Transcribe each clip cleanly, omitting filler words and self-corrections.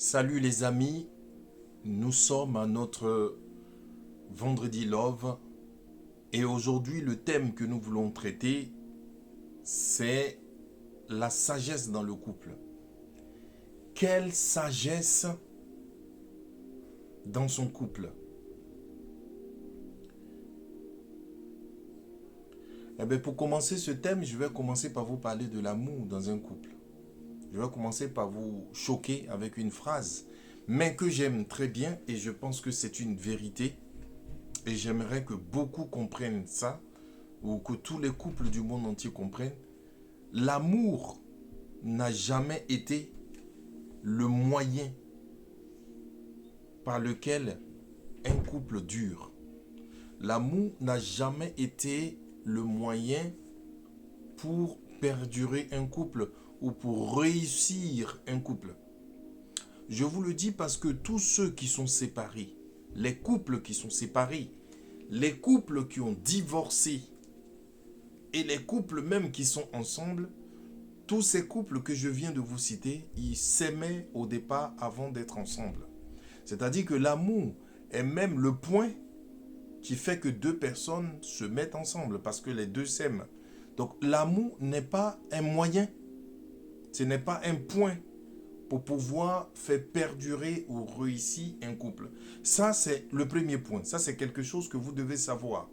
Salut les amis, nous sommes à notre Vendredi Love et aujourd'hui le thème que nous voulons traiter c'est la sagesse dans le couple. Quelle sagesse dans son couple? Pour commencer ce thème, je vais commencer par vous parler de l'amour dans un couple. Je vais commencer par vous choquer avec une phrase, mais que j'aime très bien et je pense que c'est une vérité. Et j'aimerais que beaucoup comprennent ça, ou que tous les couples du monde entier comprennent. L'amour n'a jamais été le moyen par lequel un couple dure. L'amour n'a jamais été le moyen pour perdurer un couple ou pour réussir un couple. Je vous le dis parce que tous ceux qui sont séparés, les couples qui sont séparés, les couples qui ont divorcé et les couples même qui sont ensemble, tous ces couples que je viens de vous citer, ils s'aimaient au départ avant d'être ensemble. C'est-à-dire que l'amour est même le point qui fait que deux personnes se mettent ensemble parce que les deux s'aiment. Donc l'amour n'est pas un moyen, ce n'est pas un point pour pouvoir faire perdurer ou réussir un couple. Ça, c'est le premier point. Ça, c'est quelque chose que vous devez savoir.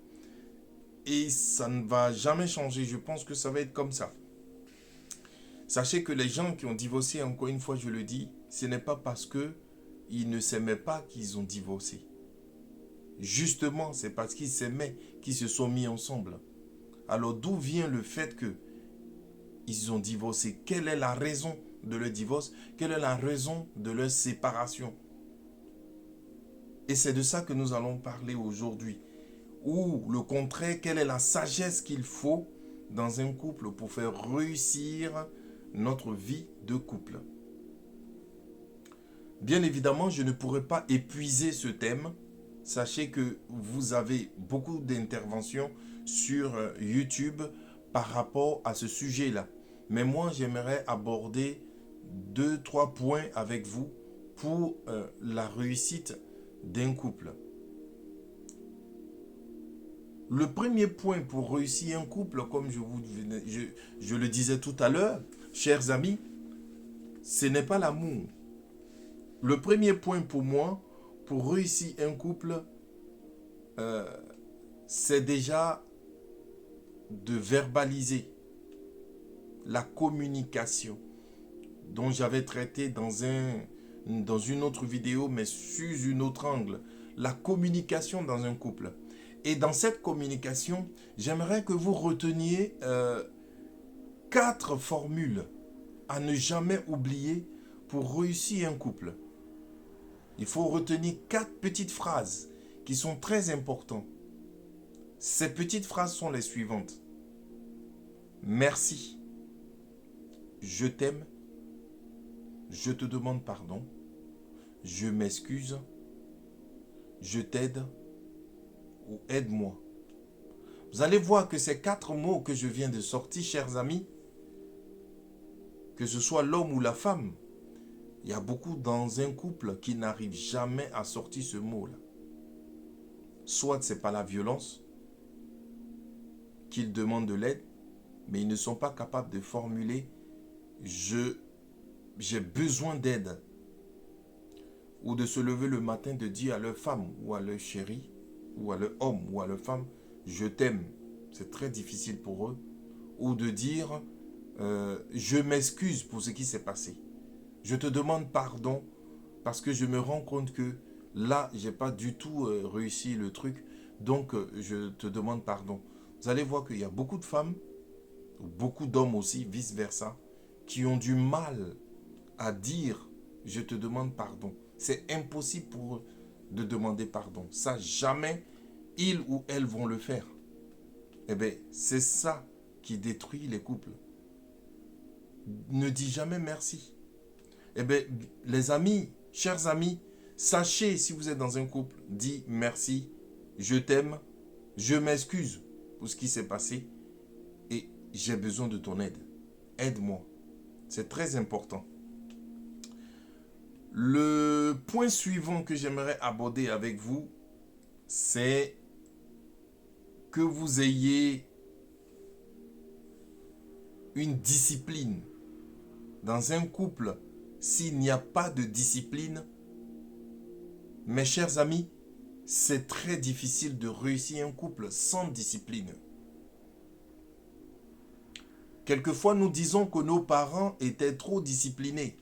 Et ça ne va jamais changer. Je pense que ça va être comme ça. Sachez que les gens qui ont divorcé, encore une fois, je le dis, ce n'est pas parce qu'ils ne s'aimaient pas qu'ils ont divorcé. Justement, c'est parce qu'ils s'aimaient qu'ils se sont mis ensemble. Alors d'où vient le fait qu'ils ont divorcé? Quelle est la raison de leur divorce? Quelle est la raison de leur séparation? Et c'est de ça que nous allons parler aujourd'hui. Ou le contraire, quelle est la sagesse qu'il faut dans un couple pour faire réussir notre vie de couple. Bien évidemment, je ne pourrais pas épuiser ce thème. Sachez que vous avez beaucoup d'interventions sur YouTube par rapport à ce sujet-là. Mais moi, j'aimerais aborder 2-3 points avec vous pour la réussite d'un couple. Le premier point pour réussir un couple, comme je le disais tout à l'heure, chers amis, ce n'est pas l'amour. Le premier point pour moi, pour réussir un couple, c'est déjà de verbaliser la communication dont j'avais traité dans une autre vidéo, mais sous un autre angle. La communication dans un couple. Et dans cette communication, j'aimerais que vous reteniez 4 formules à ne jamais oublier pour réussir un couple. Il faut retenir 4 petites phrases qui sont très importantes. Ces petites phrases sont les suivantes. Merci. Je t'aime. Je te demande pardon. Je m'excuse. Je t'aide. Ou aide-moi. Vous allez voir que ces 4 mots que je viens de sortir, chers amis, que ce soit l'homme ou la femme, il y a beaucoup dans un couple qui n'arrivent jamais à sortir ce mot-là. Soit ce n'est pas la violence, qu'ils demandent de l'aide, mais ils ne sont pas capables de formuler « j'ai besoin d'aide » ou de se lever le matin de dire à leur femme ou à leur chéri ou à leur homme ou à leur femme « je t'aime ». C'est très difficile pour eux. Ou de dire je m'excuse pour ce qui s'est passé. Je te demande pardon parce que je me rends compte que là, je n'ai pas du tout réussi le truc. Donc, je te demande pardon. Vous allez voir qu'il y a beaucoup de femmes, beaucoup d'hommes aussi, vice-versa, qui ont du mal à dire je te demande pardon. C'est impossible pour eux de demander pardon. Ça, jamais ils ou elles vont le faire. Eh bien, c'est ça qui détruit les couples. Ne dis jamais merci. Eh bien, les amis, chers amis, sachez si vous êtes dans un couple, dis merci, je t'aime, je m'excuse pour ce qui s'est passé et j'ai besoin de ton aide. Aide-moi. C'est très important. Le point suivant que j'aimerais aborder avec vous, c'est que vous ayez une discipline. Dans un couple, s'il n'y a pas de discipline, mes chers amis, c'est très difficile de réussir un couple sans discipline. Quelquefois, nous disons que nos parents étaient trop disciplinés,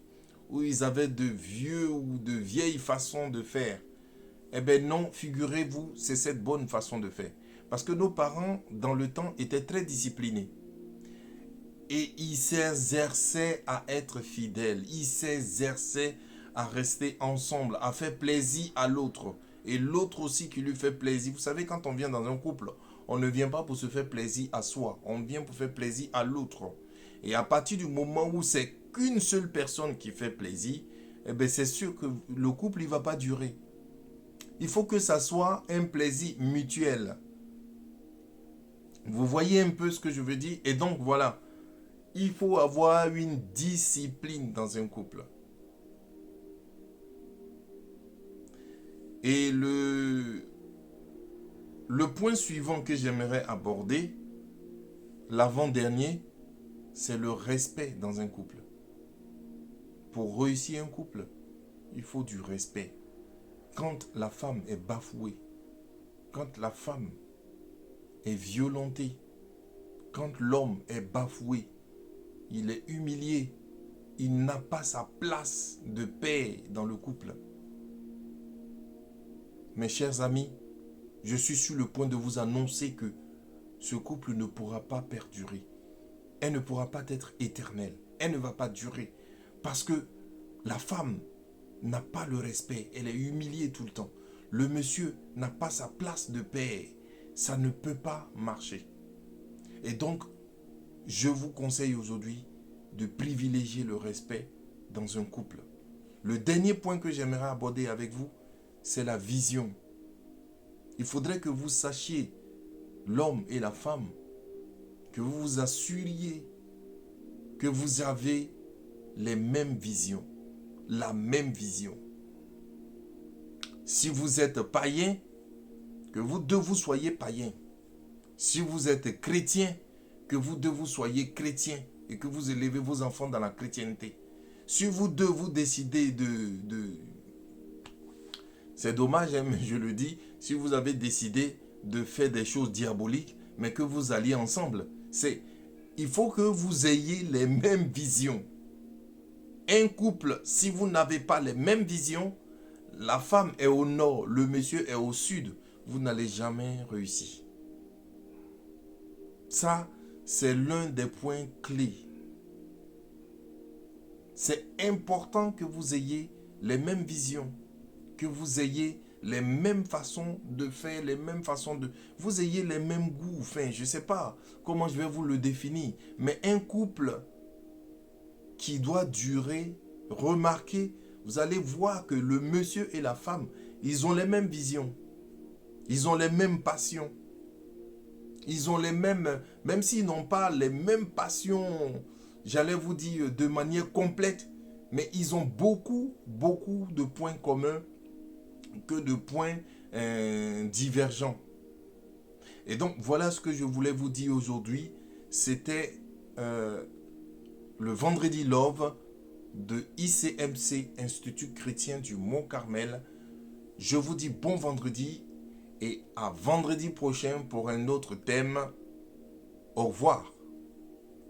ou ils avaient de vieux ou de vieilles façons de faire. Eh bien non, figurez-vous, c'est cette bonne façon de faire. Parce que nos parents, dans le temps, étaient très disciplinés. Et ils s'exerçaient à être fidèles. Ils s'exerçaient à rester ensemble, à faire plaisir à l'autre. Et l'autre aussi qui lui fait plaisir. Vous savez, quand on vient dans un couple, on ne vient pas pour se faire plaisir à soi. On vient pour faire plaisir à l'autre. Et à partir du moment où c'est qu'une seule personne qui fait plaisir, eh bien c'est sûr que le couple ne va pas durer. Il faut que ça soit un plaisir mutuel. Vous voyez un peu ce que je veux dire? Et donc voilà, il faut avoir une discipline dans un couple. Et le point suivant que j'aimerais aborder, l'avant-dernier, c'est le respect dans un couple. Pour réussir un couple, il faut du respect. Quand la femme est bafouée, quand la femme est violentée, quand l'homme est bafoué, il est humilié, il n'a pas sa place de paix dans le couple. Mes chers amis, je suis sur le point de vous annoncer que ce couple ne pourra pas perdurer. Elle ne pourra pas être éternelle. Elle ne va pas durer. Parce que la femme n'a pas le respect. Elle est humiliée tout le temps. Le monsieur n'a pas sa place de paix. Ça ne peut pas marcher. Et donc, je vous conseille aujourd'hui de privilégier le respect dans un couple. Le dernier point que j'aimerais aborder avec vous, c'est la vision. Il faudrait que vous sachiez, l'homme et la femme, que vous vous assuriez que vous avez les mêmes visions, la même vision. Si vous êtes païen, que vous deux vous soyez païens. Si vous êtes chrétien, que vous deux vous soyez chrétiens et que vous élevez vos enfants dans la chrétienté. Si vous deux vous décidez c'est dommage, hein, mais je le dis, si vous avez décidé de faire des choses diaboliques, mais que vous alliez ensemble, il faut que vous ayez les mêmes visions. Un couple, si vous n'avez pas les mêmes visions, la femme est au nord, le monsieur est au sud, vous n'allez jamais réussir. Ça, c'est l'un des points clés. C'est important que vous ayez les mêmes visions, que vous ayez les mêmes façons de faire, les mêmes façons de... Vous ayez les mêmes goûts, enfin, je ne sais pas comment je vais vous le définir, mais un couple qui doit durer, remarquez, vous allez voir que le monsieur et la femme, ils ont les mêmes visions, ils ont les mêmes passions, ils ont les mêmes, même s'ils n'ont pas les mêmes passions, j'allais vous dire de manière complète, mais ils ont beaucoup de points communs que de points divergents. Et donc, voilà ce que je voulais vous dire aujourd'hui. C'était le Vendredi Love de ICMC, Institut Chrétien du Mont-Carmel. Je vous dis bon vendredi et à vendredi prochain pour un autre thème. Au revoir.